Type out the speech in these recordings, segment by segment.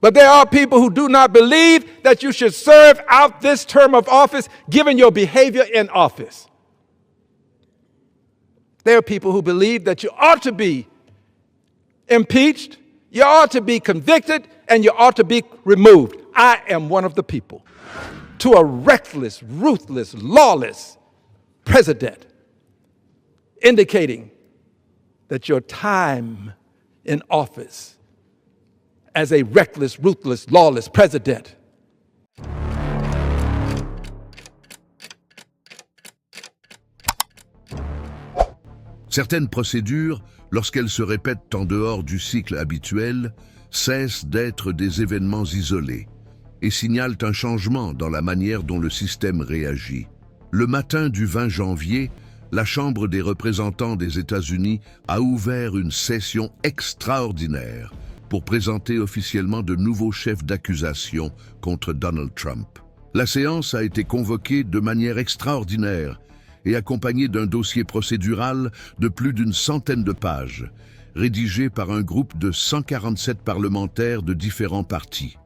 But there are people who do not believe that you should serve out this term of office given your behavior in office. There are people who believe that you ought to be impeached, you ought to be convicted, and you ought to be removed. I am one of the people. To a reckless, ruthless, lawless president, indicating that your time in office as a reckless, ruthless, lawless president Certaines procédures, lorsqu'elles se répètent en dehors du cycle habituel, cessent d'être des événements isolés et signalent un changement dans la manière dont le système réagit. Le matin du 20 janvier, la Chambre des représentants des États-Unis a ouvert une session extraordinaire pour présenter officiellement de nouveaux chefs d'accusation contre Donald Trump. La séance a été convoquée de manière extraordinaire et accompagnée d'un dossier procédural de plus d'une centaine de pages, rédigé par un groupe de 147 parlementaires de différents partis.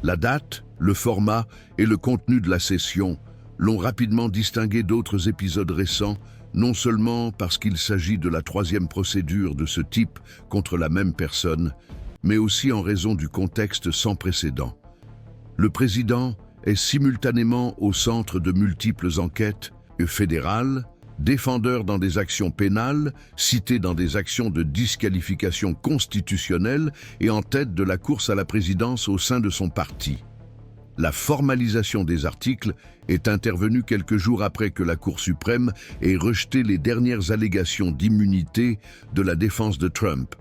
La date, le format et le contenu de la session l'ont rapidement distingué d'autres épisodes récents, non seulement parce qu'il s'agit de la troisième procédure de ce type contre la même personne, mais aussi en raison du contexte sans précédent. Le président est simultanément au centre de multiples enquêtes fédérales, défendeur dans des actions pénales, cité dans des actions de disqualification constitutionnelle et en tête de la course à la présidence au sein de son parti. La formalisation des articles est intervenue quelques jours après que la Cour suprême ait rejeté les dernières allégations d'immunité de la défense de Trump,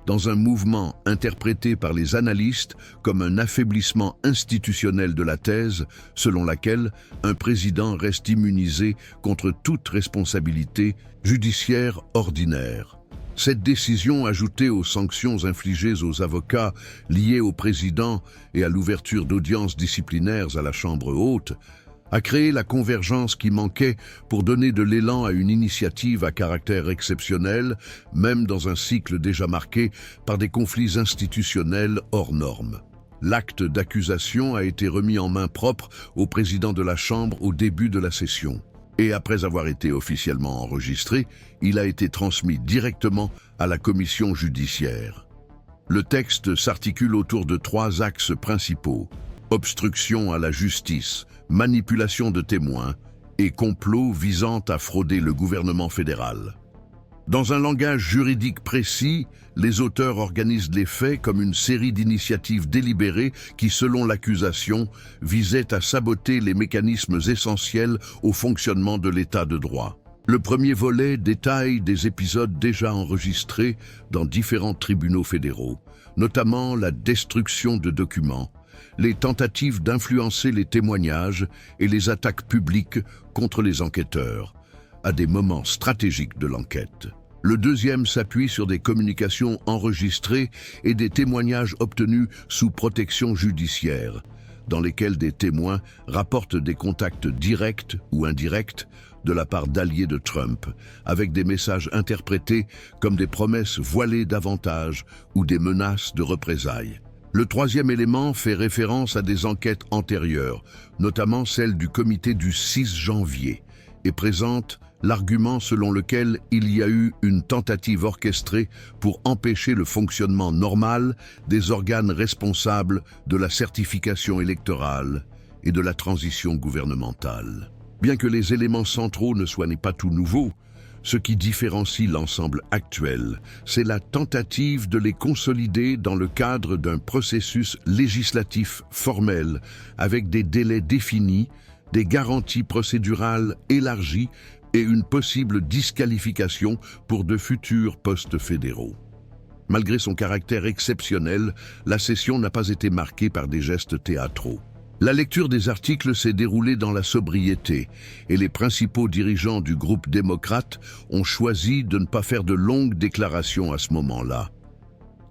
dans un mouvement interprété par les analystes comme un affaiblissement institutionnel de la thèse selon laquelle un président reste immunisé contre toute responsabilité judiciaire ordinaire. Cette décision, ajoutée aux sanctions infligées aux avocats liés au président et à l'ouverture d'audiences disciplinaires à la Chambre haute, a créé la convergence qui manquait pour donner de l'élan à une initiative à caractère exceptionnel, même dans un cycle déjà marqué par des conflits institutionnels hors normes. L'acte d'accusation a été remis en main propre au président de la Chambre au début de la session. Et après avoir été officiellement enregistré, il a été transmis directement à la commission judiciaire. Le texte s'articule autour de 3 axes principaux: obstruction à la justice, manipulation de témoins et complot visant à frauder le gouvernement fédéral. Dans un langage juridique précis, les auteurs organisent les faits comme une série d'initiatives délibérées qui, selon l'accusation, visaient à saboter les mécanismes essentiels au fonctionnement de l'État de droit. Le premier volet détaille des épisodes déjà enregistrés dans différents tribunaux fédéraux, notamment la destruction de documents, les tentatives d'influencer les témoignages et les attaques publiques contre les enquêteurs, à des moments stratégiques de l'enquête. Le deuxième s'appuie sur des communications enregistrées et des témoignages obtenus sous protection judiciaire, dans lesquels des témoins rapportent des contacts directs ou indirects de la part d'alliés de Trump, avec des messages interprétés comme des promesses voilées d'avantages ou des menaces de représailles. Le troisième élément fait référence à des enquêtes antérieures, notamment celle du comité du 6 janvier, et présente l'argument selon lequel il y a eu une tentative orchestrée pour empêcher le fonctionnement normal des organes responsables de la certification électorale et de la transition gouvernementale. Bien que les éléments centraux ne soient pas tout nouveaux, ce qui différencie l'ensemble actuel, c'est la tentative de les consolider dans le cadre d'un processus législatif formel, avec des délais définis, des garanties procédurales élargies et une possible disqualification pour de futurs postes fédéraux. Malgré son caractère exceptionnel, la session n'a pas été marquée par des gestes théâtraux. La lecture des articles s'est déroulée dans la sobriété et les principaux dirigeants du groupe démocrate ont choisi de ne pas faire de longues déclarations à ce moment-là.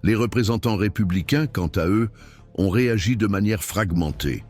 Les représentants républicains, quant à eux, ont réagi de manière fragmentée.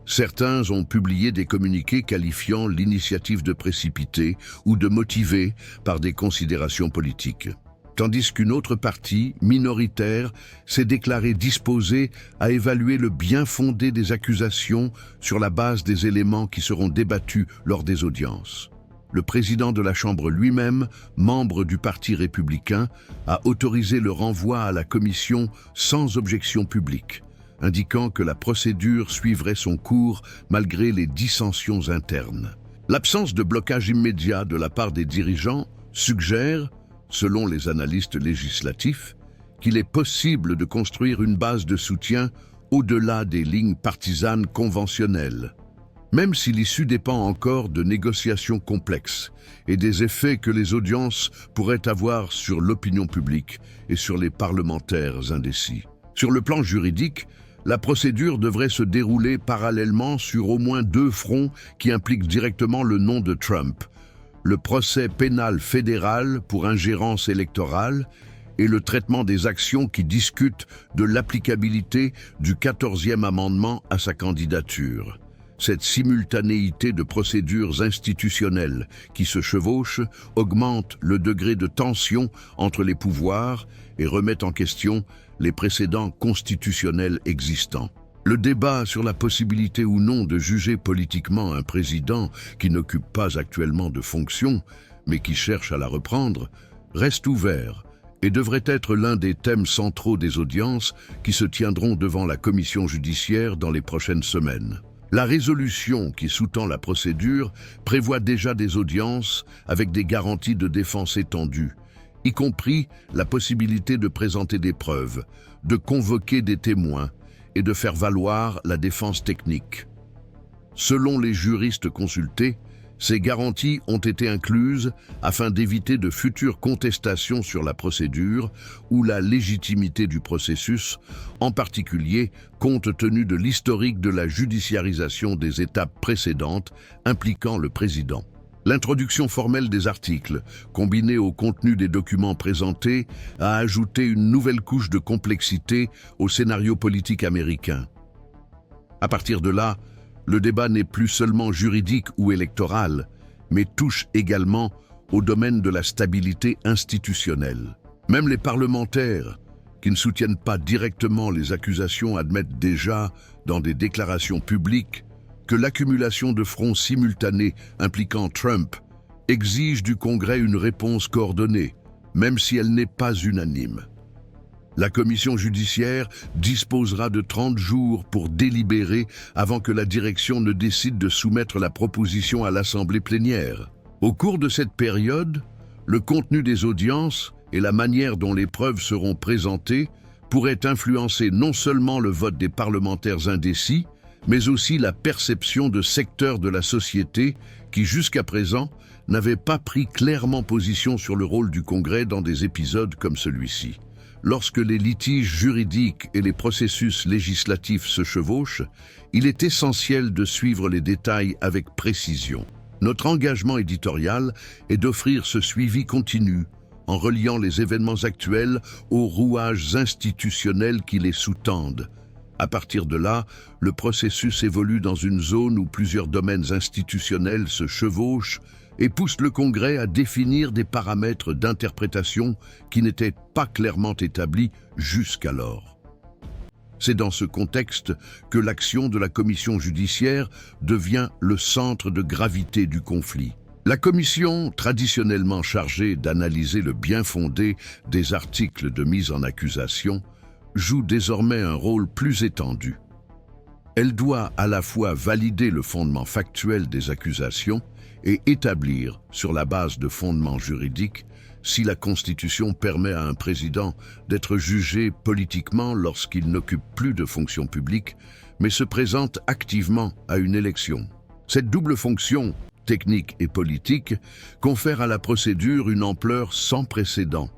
Certains ont publié des communiqués qualifiant l'initiative de précipitée ou de motivée par des considérations politiques. tandis qu'une autre partie, minoritaire, s'est déclarée disposée à évaluer le bien-fondé des accusations sur la base des éléments qui seront débattus lors des audiences. Le président de la Chambre lui-même, membre du Parti républicain, a autorisé le renvoi à la commission sans objection publique, indiquant que la procédure suivrait son cours malgré les dissensions internes. L'absence de blocage immédiat de la part des dirigeants suggère, selon les analystes législatifs, qu'il est possible de construire une base de soutien au-delà des lignes partisanes conventionnelles. Même si l'issue dépend encore de négociations complexes et des effets que les audiences pourraient avoir sur l'opinion publique et sur les parlementaires indécis. Sur le plan juridique, la procédure devrait se dérouler parallèlement sur au moins 2 fronts qui impliquent directement le nom de Trump: le procès pénal fédéral pour ingérence électorale et le traitement des actions qui discutent de l'applicabilité du 14e amendement à sa candidature. Cette simultanéité de procédures institutionnelles qui se chevauchent augmente le degré de tension entre les pouvoirs et remet en question les précédents constitutionnels existants. Le débat sur la possibilité ou non de juger politiquement un président qui n'occupe pas actuellement de fonction, mais qui cherche à la reprendre, reste ouvert et devrait être l'un des thèmes centraux des audiences qui se tiendront devant la commission judiciaire dans les prochaines semaines. La résolution qui sous-tend la procédure prévoit déjà des audiences avec des garanties de défense étendues, y compris la possibilité de présenter des preuves, de convoquer des témoins et de faire valoir la défense technique. Selon les juristes consultés, ces garanties ont été incluses afin d'éviter de futures contestations sur la procédure ou la légitimité du processus, en particulier compte tenu de l'historique de la judiciarisation des étapes précédentes impliquant le président. L'introduction formelle des articles, combinée au contenu des documents présentés, a ajouté une nouvelle couche de complexité au scénario politique américain. À partir de là, le débat n'est plus seulement juridique ou électoral, mais touche également au domaine de la stabilité institutionnelle. Même les parlementaires, qui ne soutiennent pas directement les accusations, admettent déjà, dans des déclarations publiques, que l'accumulation de fronts simultanés impliquant Trump exige du Congrès une réponse coordonnée, même si elle n'est pas unanime. La commission judiciaire disposera de 30 jours pour délibérer avant que la direction ne décide de soumettre la proposition à l'Assemblée plénière. Au cours de cette période, le contenu des audiences et la manière dont les preuves seront présentées pourraient influencer non seulement le vote des parlementaires indécis, mais aussi la perception de secteurs de la société qui, jusqu'à présent, n'avaient pas pris clairement position sur le rôle du Congrès dans des épisodes comme celui-ci. Lorsque les litiges juridiques et les processus législatifs se chevauchent, il est essentiel de suivre les détails avec précision. Notre engagement éditorial est d'offrir ce suivi continu, en reliant les événements actuels aux rouages institutionnels qui les sous-tendent. À partir de là, le processus évolue dans une zone où plusieurs domaines institutionnels se chevauchent et pousse le Congrès à définir des paramètres d'interprétation qui n'étaient pas clairement établis jusqu'alors. C'est dans ce contexte que l'action de la commission judiciaire devient le centre de gravité du conflit. La commission, traditionnellement chargée d'analyser le bien-fondé des articles de mise en accusation, joue désormais un rôle plus étendu. Elle doit à la fois valider le fondement factuel des accusations et établir, sur la base de fondements juridiques, si la Constitution permet à un président d'être jugé politiquement lorsqu'il n'occupe plus de fonction publique, mais se présente activement à une élection. Cette double fonction, technique et politique, confère à la procédure une ampleur sans précédent.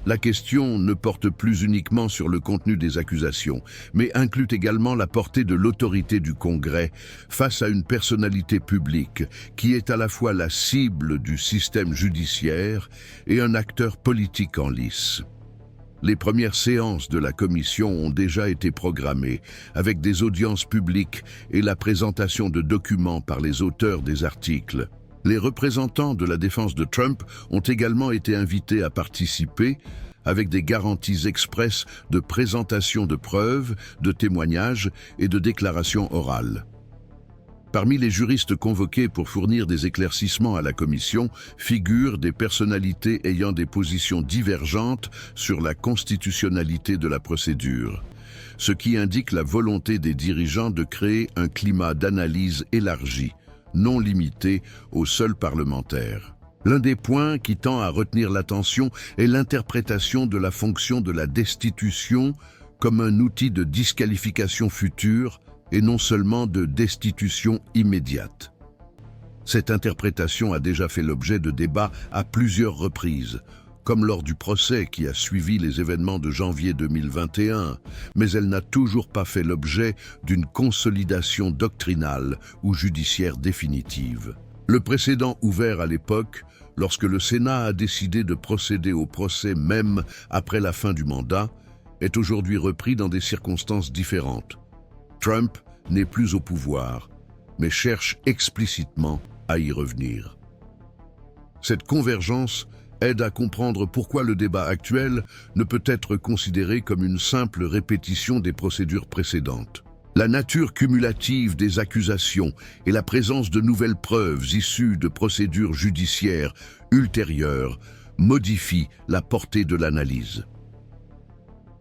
La question ne porte plus uniquement sur le contenu des accusations, mais inclut également la portée de l'autorité du Congrès face à une personnalité publique qui est à la fois la cible du système judiciaire et un acteur politique en lice. Les premières séances de la commission ont déjà été programmées, avec des audiences publiques et la présentation de documents par les auteurs des articles. Les représentants de la défense de Trump ont également été invités à participer avec des garanties expresses de présentation de preuves, de témoignages et de déclarations orales. Parmi les juristes convoqués pour fournir des éclaircissements à la commission figurent des personnalités ayant des positions divergentes sur la constitutionnalité de la procédure, ce qui indique la volonté des dirigeants de créer un climat d'analyse élargi, non limité aux seuls parlementaires. L'un des points qui tend à retenir l'attention est l'interprétation de la fonction de la destitution comme un outil de disqualification future et non seulement de destitution immédiate. Cette interprétation a déjà fait l'objet de débats à plusieurs reprises, comme lors du procès qui a suivi les événements de janvier 2021, mais elle n'a toujours pas fait l'objet d'une consolidation doctrinale ou judiciaire définitive. Le précédent ouvert à l'époque, lorsque le Sénat a décidé de procéder au procès même après la fin du mandat, est aujourd'hui repris dans des circonstances différentes. Trump n'est plus au pouvoir, mais cherche explicitement à y revenir. Cette convergence aide à comprendre pourquoi le débat actuel ne peut être considéré comme une simple répétition des procédures précédentes. La nature cumulative des accusations et la présence de nouvelles preuves issues de procédures judiciaires ultérieures modifient la portée de l'analyse.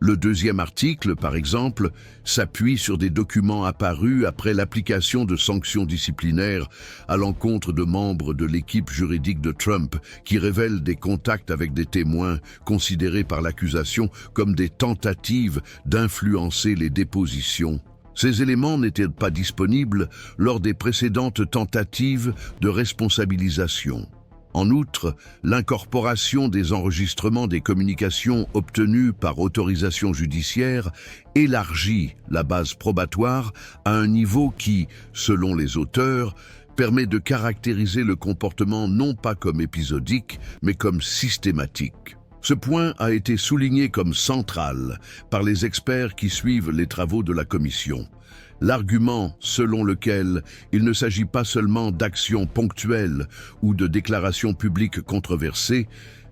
Le deuxième article, par exemple, s'appuie sur des documents apparus après l'application de sanctions disciplinaires à l'encontre de membres de l'équipe juridique de Trump qui révèlent des contacts avec des témoins considérés par l'accusation comme des tentatives d'influencer les dépositions. Ces éléments n'étaient pas disponibles lors des précédentes tentatives de responsabilisation. En outre, l'incorporation des enregistrements des communications obtenues par autorisation judiciaire élargit la base probatoire à un niveau qui, selon les auteurs, permet de caractériser le comportement non pas comme épisodique, mais comme systématique. Ce point a été souligné comme central par les experts qui suivent les travaux de la commission. L'argument selon lequel il ne s'agit pas seulement d'actions ponctuelles ou de déclarations publiques controversées,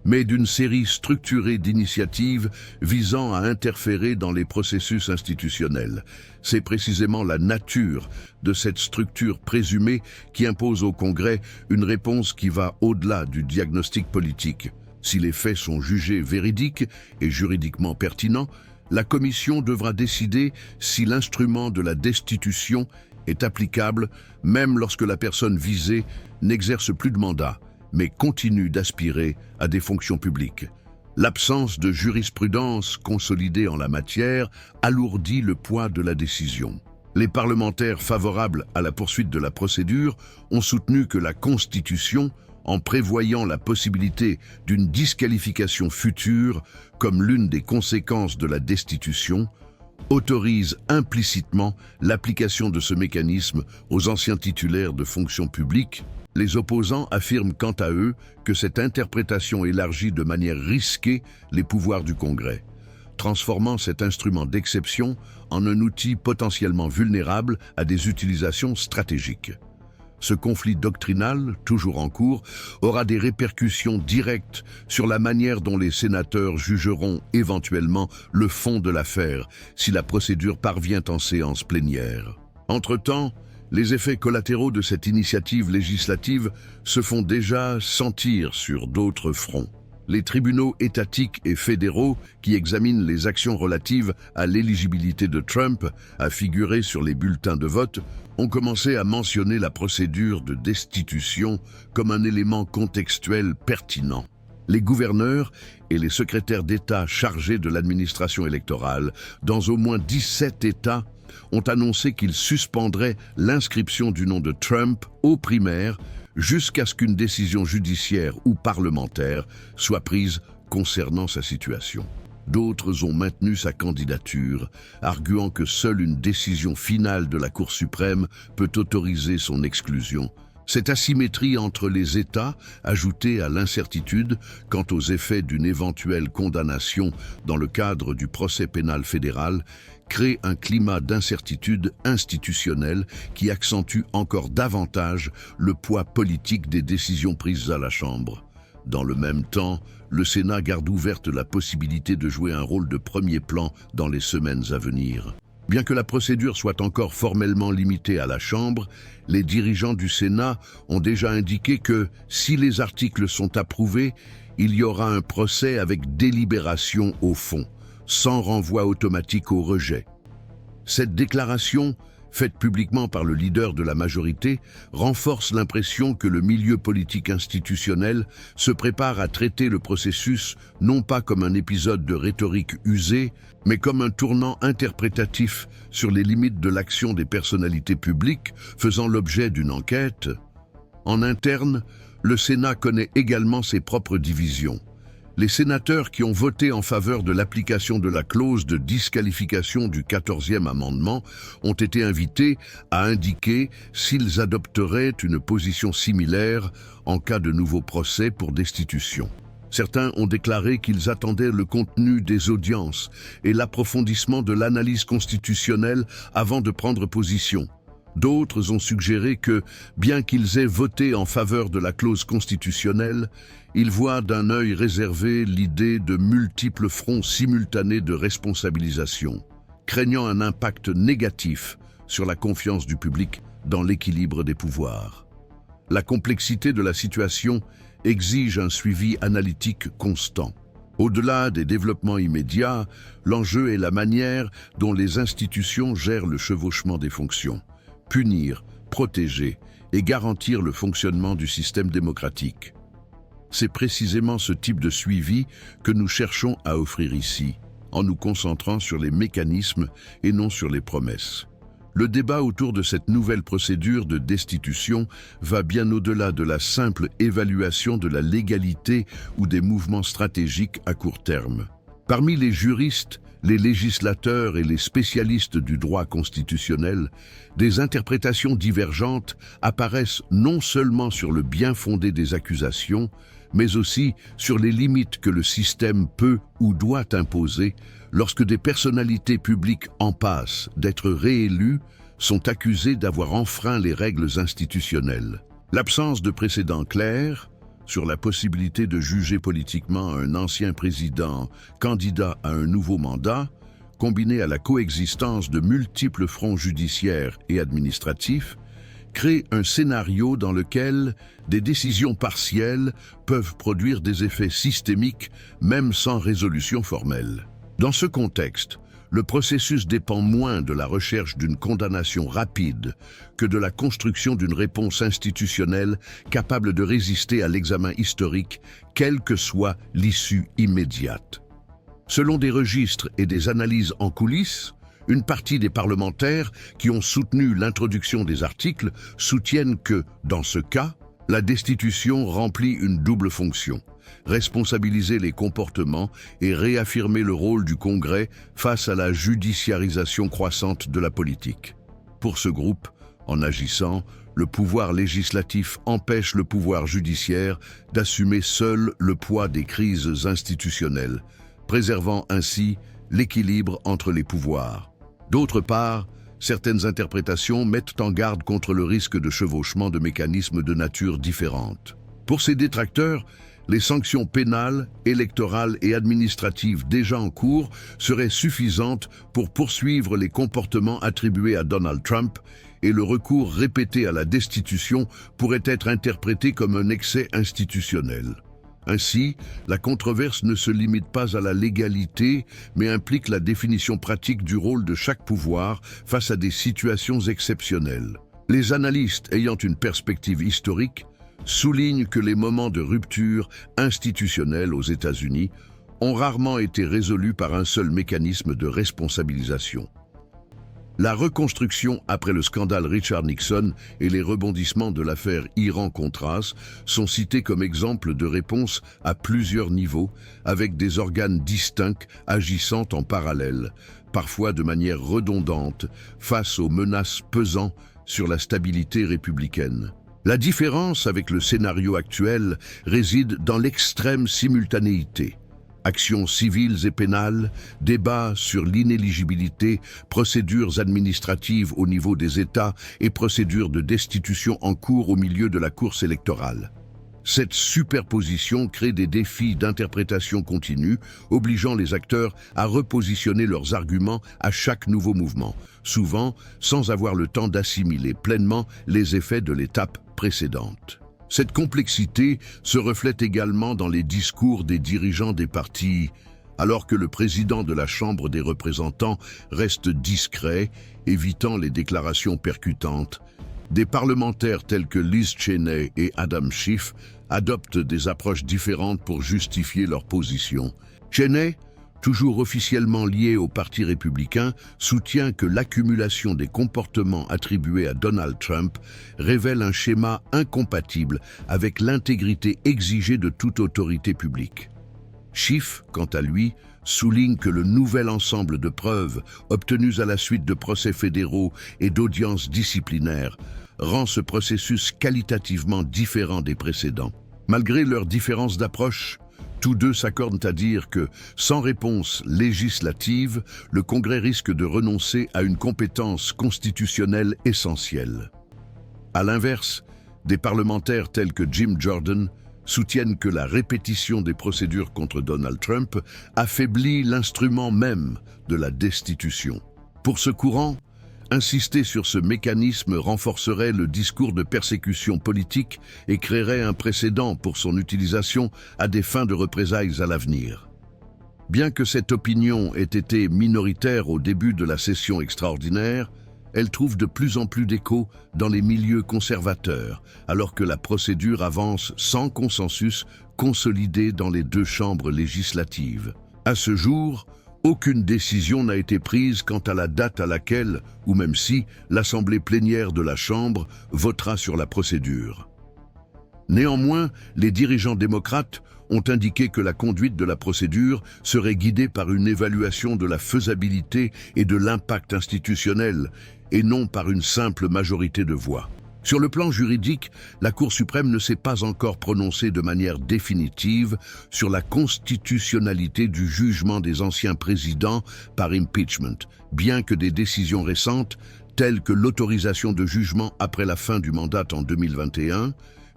mais d'une série structurée d'initiatives visant à interférer dans les processus institutionnels. C'est précisément la nature de cette structure présumée qui impose au Congrès une réponse qui va au-delà du diagnostic politique. Si les faits sont jugés véridiques et juridiquement pertinents, la Commission devra décider si l'instrument de la destitution est applicable même lorsque la personne visée n'exerce plus de mandat, mais continue d'aspirer à des fonctions publiques. L'absence de jurisprudence consolidée en la matière alourdit le poids de la décision. Les parlementaires favorables à la poursuite de la procédure ont soutenu que la Constitution, en prévoyant la possibilité d'une disqualification future comme l'une des conséquences de la destitution, autorise implicitement l'application de ce mécanisme aux anciens titulaires de fonctions publiques. Les opposants affirment quant à eux que cette interprétation élargit de manière risquée les pouvoirs du Congrès, transformant cet instrument d'exception en un outil potentiellement vulnérable à des utilisations stratégiques. Ce conflit doctrinal, toujours en cours, aura des répercussions directes sur la manière dont les sénateurs jugeront éventuellement le fond de l'affaire si la procédure parvient en séance plénière. Entre-temps, les effets collatéraux de cette initiative législative se font déjà sentir sur d'autres fronts. Les tribunaux étatiques et fédéraux qui examinent les actions relatives à l'éligibilité de Trump à figurer sur les bulletins de vote ont commencé à mentionner la procédure de destitution comme un élément contextuel pertinent. Les gouverneurs et les secrétaires d'État chargés de l'administration électorale dans au moins 17 États ont annoncé qu'ils suspendraient l'inscription du nom de Trump aux primaires jusqu'à ce qu'une décision judiciaire ou parlementaire soit prise concernant sa situation. D'autres ont maintenu sa candidature, arguant que seule une décision finale de la Cour suprême peut autoriser son exclusion. Cette asymétrie entre les États, ajoutée à l'incertitude quant aux effets d'une éventuelle condamnation dans le cadre du procès pénal fédéral, crée un climat d'incertitude institutionnelle qui accentue encore davantage le poids politique des décisions prises à la Chambre. Dans le même temps, le Sénat garde ouverte la possibilité de jouer un rôle de premier plan dans les semaines à venir. Bien que la procédure soit encore formellement limitée à la Chambre, les dirigeants du Sénat ont déjà indiqué que, si les articles sont approuvés, il y aura un procès avec délibération au fond, sans renvoi automatique au rejet. Cette déclaration, faite publiquement par le leader de la majorité, renforce l'impression que le milieu politique institutionnel se prépare à traiter le processus non pas comme un épisode de rhétorique usée, mais comme un tournant interprétatif sur les limites de l'action des personnalités publiques faisant l'objet d'une enquête. En interne, le Sénat connaît également ses propres divisions. Les sénateurs qui ont voté en faveur de l'application de la clause de disqualification du 14e amendement ont été invités à indiquer s'ils adopteraient une position similaire en cas de nouveau procès pour destitution. Certains ont déclaré qu'ils attendaient le contenu des audiences et l'approfondissement de l'analyse constitutionnelle avant de prendre position. D'autres ont suggéré que, bien qu'ils aient voté en faveur de la clause constitutionnelle, ils voient d'un œil réservé l'idée de multiples fronts simultanés de responsabilisation, craignant un impact négatif sur la confiance du public dans l'équilibre des pouvoirs. La complexité de la situation exige un suivi analytique constant. Au-delà des développements immédiats, l'enjeu est la manière dont les institutions gèrent le chevauchement des fonctions. Punir, protéger et garantir le fonctionnement du système démocratique. C'est précisément ce type de suivi que nous cherchons à offrir ici, en nous concentrant sur les mécanismes et non sur les promesses. Le débat autour de cette nouvelle procédure de destitution va bien au-delà de la simple évaluation de la légalité ou des mouvements stratégiques à court terme. Parmi les juristes, les législateurs et les spécialistes du droit constitutionnel, des interprétations divergentes apparaissent non seulement sur le bien-fondé des accusations, mais aussi sur les limites que le système peut ou doit imposer lorsque des personnalités publiques en passe d'être réélues sont accusées d'avoir enfreint les règles institutionnelles. L'absence de précédents clairs sur la possibilité de juger politiquement un ancien président candidat à un nouveau mandat, combinée à la coexistence de multiples fronts judiciaires et administratifs, crée un scénario dans lequel des décisions partielles peuvent produire des effets systémiques même sans résolution formelle. Dans ce contexte, le processus dépend moins de la recherche d'une condamnation rapide que de la construction d'une réponse institutionnelle capable de résister à l'examen historique, quelle que soit l'issue immédiate. Selon des registres et des analyses en coulisses, une partie des parlementaires qui ont soutenu l'introduction des articles soutiennent que, dans ce cas, la destitution remplit une double fonction: responsabiliser les comportements et réaffirmer le rôle du Congrès face à la judiciarisation croissante de la politique. Pour ce groupe, en agissant, le pouvoir législatif empêche le pouvoir judiciaire d'assumer seul le poids des crises institutionnelles, préservant ainsi l'équilibre entre les pouvoirs. D'autre part, certaines interprétations mettent en garde contre le risque de chevauchement de mécanismes de nature différente. Pour ces détracteurs, les sanctions pénales, électorales et administratives déjà en cours seraient suffisantes pour poursuivre les comportements attribués à Donald Trump, et le recours répété à la destitution pourrait être interprété comme un excès institutionnel. Ainsi, la controverse ne se limite pas à la légalité, mais implique la définition pratique du rôle de chaque pouvoir face à des situations exceptionnelles. Les analystes ayant une perspective historique soulignent que les moments de rupture institutionnelle aux États-Unis ont rarement été résolus par un seul mécanisme de responsabilisation. La reconstruction après le scandale Richard Nixon et les rebondissements de l'affaire Iran-Contras sont cités comme exemples de réponses à plusieurs niveaux, avec des organes distincts agissant en parallèle, parfois de manière redondante, face aux menaces pesant sur la stabilité républicaine. La différence avec le scénario actuel réside dans l'extrême simultanéité. Actions civiles et pénales, débats sur l'inéligibilité, procédures administratives au niveau des États et procédures de destitution en cours au milieu de la course électorale. Cette superposition crée des défis d'interprétation continue, obligeant les acteurs à repositionner leurs arguments à chaque nouveau mouvement, souvent sans avoir le temps d'assimiler pleinement les effets de l'étape précédente. Cette complexité se reflète également dans les discours des dirigeants des partis, alors que le président de la Chambre des représentants reste discret, évitant les déclarations percutantes. Des parlementaires tels que Liz Cheney et Adam Schiff adoptent des approches différentes pour justifier leur position. Cheney, toujours officiellement lié au Parti républicain, soutient que l'accumulation des comportements attribués à Donald Trump révèle un schéma incompatible avec l'intégrité exigée de toute autorité publique. Schiff, quant à lui, souligne que le nouvel ensemble de preuves obtenues à la suite de procès fédéraux et d'audiences disciplinaires rend ce processus qualitativement différent des précédents. Malgré leurs différences d'approche, tous deux s'accordent à dire que, sans réponse législative, le Congrès risque de renoncer à une compétence constitutionnelle essentielle. À l'inverse, des parlementaires tels que Jim Jordan soutiennent que la répétition des procédures contre Donald Trump affaiblit l'instrument même de la destitution. Pour ce courant, insister sur ce mécanisme renforcerait le discours de persécution politique et créerait un précédent pour son utilisation à des fins de représailles à l'avenir. Bien que cette opinion ait été minoritaire au début de la session extraordinaire, elle trouve de plus en plus d'écho dans les milieux conservateurs, alors que la procédure avance sans consensus consolidé dans les deux chambres législatives. À ce jour, aucune décision n'a été prise quant à la date à laquelle, ou même si, l'Assemblée plénière de la Chambre votera sur la procédure. Néanmoins, les dirigeants démocrates ont indiqué que la conduite de la procédure serait guidée par une évaluation de la faisabilité et de l'impact institutionnel, et non par une simple majorité de voix. Sur le plan juridique, la Cour suprême ne s'est pas encore prononcée de manière définitive sur la constitutionnalité du jugement des anciens présidents par impeachment, bien que des décisions récentes, telles que l'autorisation de jugement après la fin du mandat en 2021,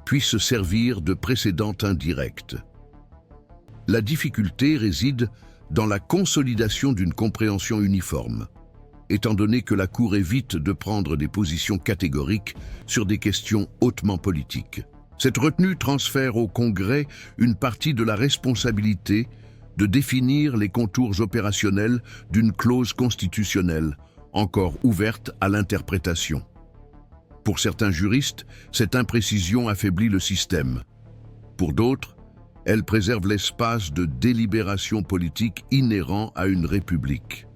puissent servir de précédent indirect. La difficulté réside dans la consolidation d'une compréhension uniforme, étant donné que la Cour évite de prendre des positions catégoriques sur des questions hautement politiques. Cette retenue transfère au Congrès une partie de la responsabilité de définir les contours opérationnels d'une clause constitutionnelle, encore ouverte à l'interprétation. Pour certains juristes, cette imprécision affaiblit le système. Pour d'autres, elle préserve l'espace de délibération politique inhérent à une république.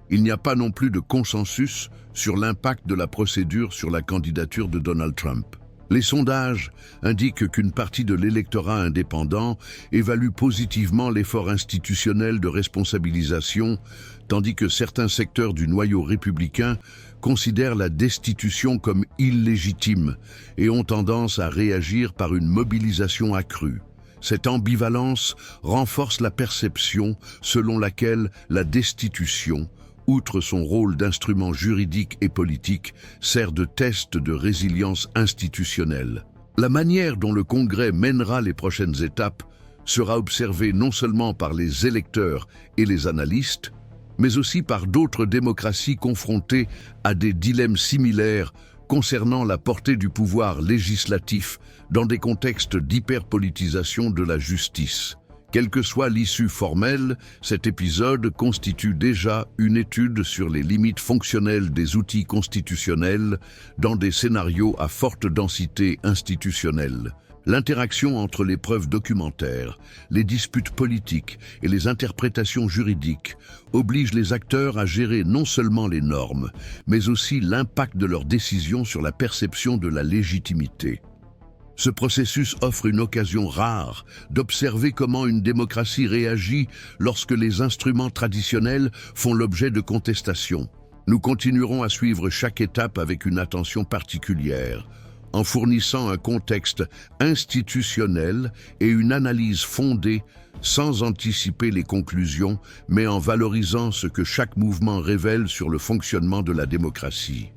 Il n'y a pas non plus de consensus sur l'impact de la procédure sur la candidature de Donald Trump. Les sondages indiquent qu'une partie de l'électorat indépendant évalue positivement l'effort institutionnel de responsabilisation, tandis que certains secteurs du noyau républicain considèrent la destitution comme illégitime et ont tendance à réagir par une mobilisation accrue. Cette ambivalence renforce la perception selon laquelle la destitution, outre son rôle d'instrument juridique et politique, sert de test de résilience institutionnelle. La manière dont le Congrès mènera les prochaines étapes sera observée non seulement par les électeurs et les analystes, mais aussi par d'autres démocraties confrontées à des dilemmes similaires concernant la portée du pouvoir législatif dans des contextes d'hyperpolitisation de la justice. Quelle que soit l'issue formelle, cet épisode constitue déjà une étude sur les limites fonctionnelles des outils constitutionnels dans des scénarios à forte densité institutionnelle. L'interaction entre les preuves documentaires, les disputes politiques et les interprétations juridiques oblige les acteurs à gérer non seulement les normes, mais aussi l'impact de leurs décisions sur la perception de la légitimité. Ce processus offre une occasion rare d'observer comment une démocratie réagit lorsque les instruments traditionnels font l'objet de contestations. Nous continuerons à suivre chaque étape avec une attention particulière, en fournissant un contexte institutionnel et une analyse fondée sans anticiper les conclusions, mais en valorisant ce que chaque mouvement révèle sur le fonctionnement de la démocratie.